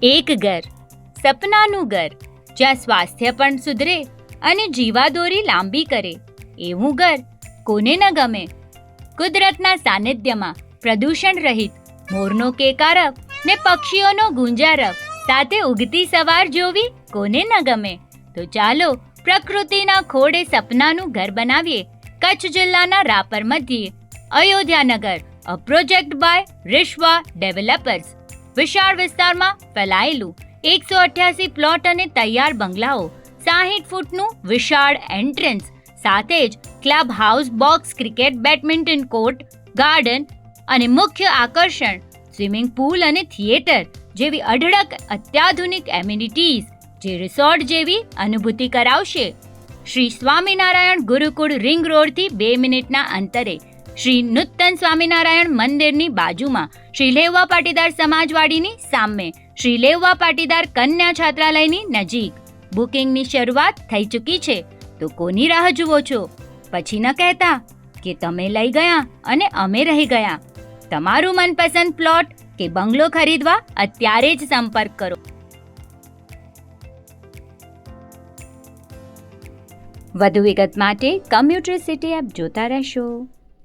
એક ઘર, સપનાનું ઘર, જ્યાં સ્વાસ્થ્ય પણ સુધરે અને જીવાદોરી લાંબી કરે એવું ઘર કોને ન ગમે? કુદરતના સાનિધ્યમાં પ્રદૂષણ રહિત મોરનો કેકારવ ને પક્ષીઓનો ગુંજારવ સાથે ઉગતી સવાર જોવી કોને ન ગમે? તો ચાલો પ્રકૃતિના ખોળે સપનાનું ઘર બનાવીએ કચ્છ જિલ્લાના રાપર મધ્યે Ayodhyanagar, a project by રિશ્વા developers. વિશાળ વિસ્તારમાં ફેલાયેલું 188 પ્લોટ અને તૈયાર બંગલાઓ, 60 ફૂટનું વિશાળ એન્ટ્રન્સ સાથે જ club house, box cricket, badminton court, garden અને મુખ્ય આકર્ષણ સ્વિમિંગ પૂલ અને થિયેટર જેવી અઢળક અત્યાધુનિક એમ્યુનિટીઝ જે રિસોર્ટ જેવી અનુભૂતિ કરાવશે. શ્રી સ્વામિનારાયણ ગુરુકુળ રિંગ રોડથી 2 મિનિટના અંતરે, શ્રી નૂતન સ્વામિનારાયણ મંદિરની બાજુમાં, શ્રી લેઉવા પાટીદાર સમાજવાડીની સામે, શ્રી લેઉવા પાટીદાર કન્યા છાત્રાલયની નજીક. બુકિંગની શરૂઆત થઈ ચૂકી છે, તો કોની રાહ જુઓ છો? પછી ન કહેતા કે તમે લઈ ગયા અને અમે રહી ગયા. તમારું મનપસંદ પ્લોટ કે બંગલો ખરીદવા અત્યારે જ સંપર્ક કરો. વધુ વિગત માટે કમ્યુટર સિટી એપ જોતા રહેશો.